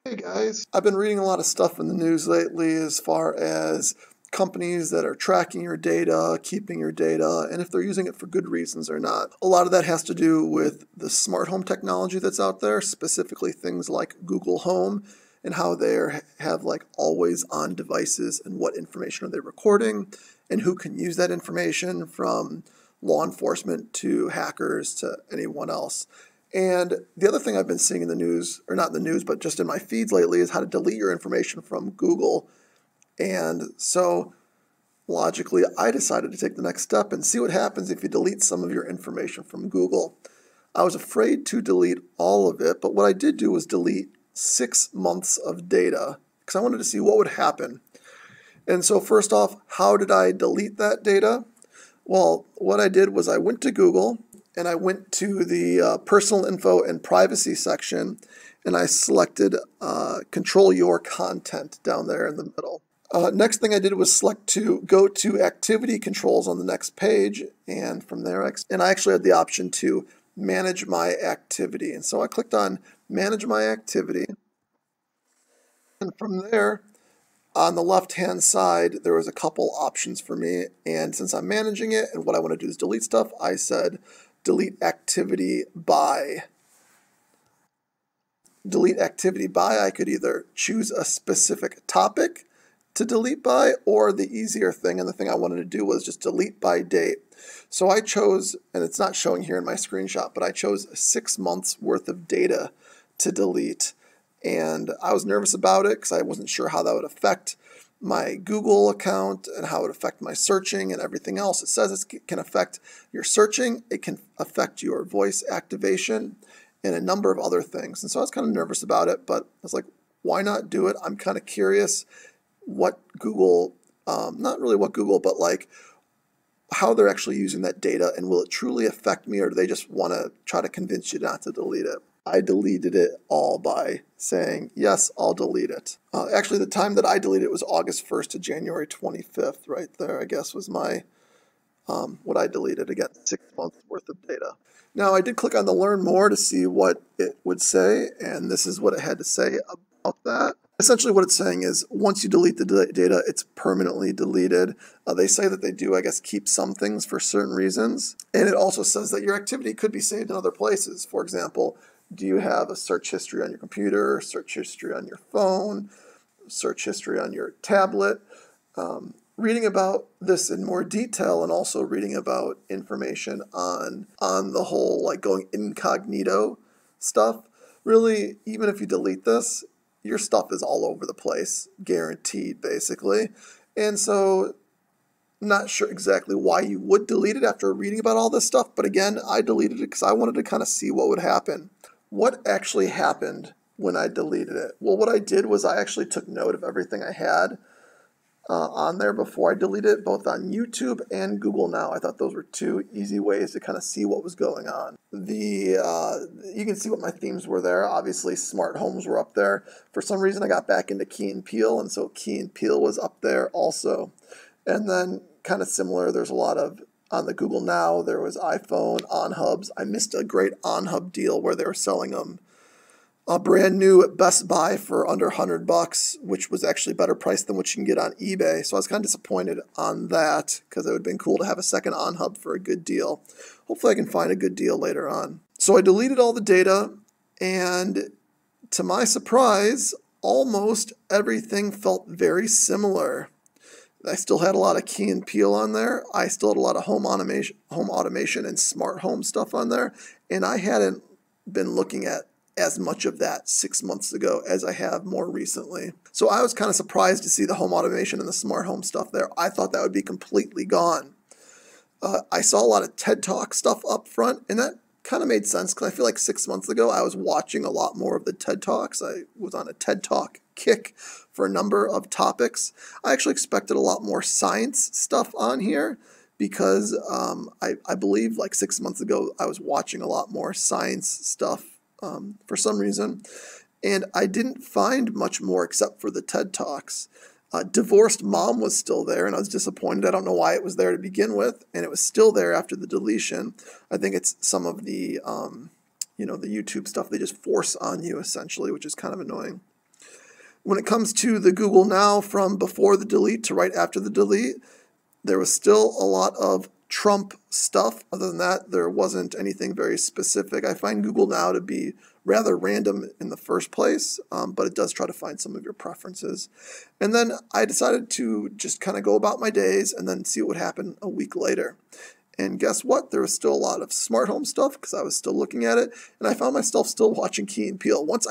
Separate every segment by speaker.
Speaker 1: Hey guys, I've been reading a lot of stuff in the news lately as far as companies that are tracking your data, keeping your data, and if they're using it for good reasons or not. A lot of that has to do with the smart home technology that's out there, specifically things like Google Home and how they have like always on devices and what information are they recording and who can use that information, from law enforcement to hackers to anyone else. And the other thing I've been seeing in the news, or not in the news, but just in my feeds lately, is how to delete your information from Google. And so logically, I decided to take the next step and see what happens if you delete some of your information from Google. I was afraid to delete all of it, but what I did do was delete 6 months of data because I wanted to see what would happen. And so, first off, how did I delete that data? Well, what I did was I went to Google and I went to the personal info and privacy section, and I selected control your content down there in the middle. Next thing I did was select to go to activity controls on the next page, and from there, and I actually had the option to manage my activity. And so I clicked on manage my activity, and from there, on the left-hand side, there was a couple options for me, and since I'm managing it and what I want to do is delete stuff, I said delete activity by. Delete activity by, I could either choose a specific topic to delete by, or the easier thing, and the thing I wanted to do was just delete by date. So I chose, and it's not showing here in my screenshot, but I chose 6 months worth of data to delete. And I was nervous about it because I wasn't sure how that would affect my Google account and how it would affect my searching and everything else. It says it can affect your searching, it can affect your voice activation, and a number of other things. And so I was kind of nervous about it, but I was like, why not do it? I'm kind of curious what Google, not really what Google, but like how they're actually using that data, and will it truly affect me, or do they just want to try to convince you not to delete it? I deleted it all by saying, yes, I'll delete it. Actually, the time that I deleted it was August 1st to January 25th, right there, I guess, was my what I deleted. Again, 6 months worth of data. Now, I did click on the learn more to see what it would say, and this is what it had to say about that. Essentially, what it's saying is once you delete the data, it's permanently deleted. They say that they do, I guess, keep some things for certain reasons. And it also says that your activity could be saved in other places. For example, do you have a search history on your computer, search history on your phone, search history on your tablet? Reading about this in more detail, and also reading about information on the whole like going incognito stuff, really, even if you delete this, your stuff is all over the place, guaranteed, basically. And so, not sure exactly why you would delete it after reading about all this stuff, but again, I deleted it because I wanted to kind of see what would happen. What actually happened when I deleted it? Well, what I did was I actually took note of everything I had on there before I deleted it, both on YouTube and Google Now. I thought those were two easy ways to kind of see what was going on. You can see what my themes were there. Obviously, smart homes were up there. For some reason, I got back into Key and Peele, and so Key and Peele was up there also. And then, kind of similar, there's a lot of, on the Google Now, there was iPhone, OnHubs. I missed a great OnHub deal where they were selling them brand new at Best Buy for under $100, which was actually better priced than what you can get on eBay. So I was kind of disappointed on that because it would have been cool to have a second OnHub for a good deal. Hopefully I can find a good deal later on. So I deleted all the data, and to my surprise, almost everything felt very similar. I still had a lot of Key and Peele on there. I still had a lot of home automation and smart home stuff on there, and I hadn't been looking at as much of that 6 months ago as I have more recently. So I was kind of surprised to see the home automation and the smart home stuff there. I thought that would be completely gone. I saw a lot of TED Talk stuff up front, and that kind of made sense because I feel like 6 months ago I was watching a lot more of the TED Talks. I was on a TED Talk kick for a number of topics. I actually expected a lot more science stuff on here because I believe like 6 months ago I was watching a lot more science stuff for some reason, and I didn't find much more except for the TED Talks. Divorced Mom was still there, and I was disappointed. I don't know why it was there to begin with, and it was still there after the deletion. I think it's some of the, the YouTube stuff they just force on you, essentially, which is kind of annoying. When it comes to the Google Now from before the delete to right after the delete, there was still a lot of Trump stuff. Other than that, there wasn't anything very specific. I find Google Now to be rather random in the first place, but it does try to find some of your preferences. And then I decided to just kind of go about my days and then see what would happen a week later. And guess what? There was still a lot of smart home stuff because I was still looking at it, and I found myself still watching Key and Peele. Once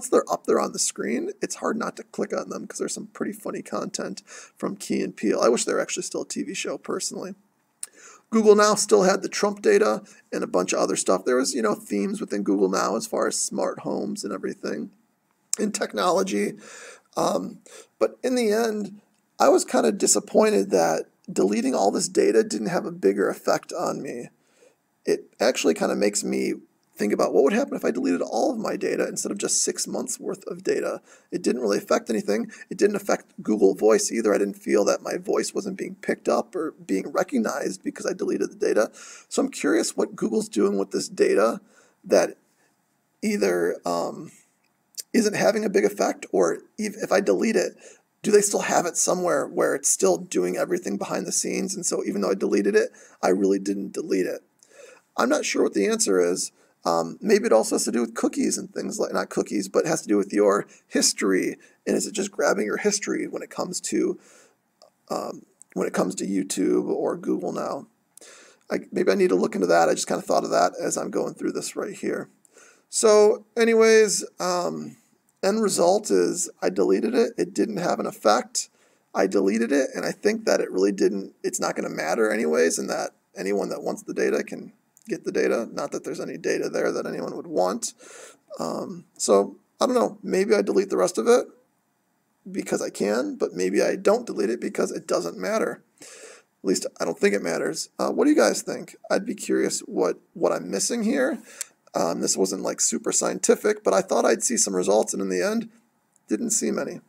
Speaker 1: they're up there on the screen, it's hard not to click on them because there's some pretty funny content from Key and Peele. I wish they were actually still a TV show, personally. Google Now still had the Trump data and a bunch of other stuff. There was, themes within Google Now as far as smart homes and everything, and technology. But in the end, I was kind of disappointed that deleting all this data didn't have a bigger effect on me. It actually kind of makes me think about what would happen if I deleted all of my data instead of just 6 months worth of data. It didn't really affect anything. It didn't affect Google Voice either. I didn't feel that my voice wasn't being picked up or being recognized because I deleted the data. So I'm curious what Google's doing with this data that either isn't having a big effect, or if I delete it, do they still have it somewhere where it's still doing everything behind the scenes? And so even though I deleted it, I really didn't delete it. I'm not sure what the answer is. Maybe it also has to do with cookies and things like, not cookies, but it has to do with your history. And is it just grabbing your history when it comes to YouTube or Google Now? Maybe I need to look into that. I just kind of thought of that as I'm going through this right here. So anyways, end result is I deleted it. It didn't have an effect. I deleted it, and I think that it's not going to matter anyways, and that anyone that wants the data can get the data. Not that there's any data there that anyone would want. So I don't know. Maybe I delete the rest of it because I can, but maybe I don't delete it because it doesn't matter. At least I don't think it matters. What do you guys think? I'd be curious what I'm missing here. This wasn't like super scientific, but I thought I'd see some results, and in the end, didn't see many.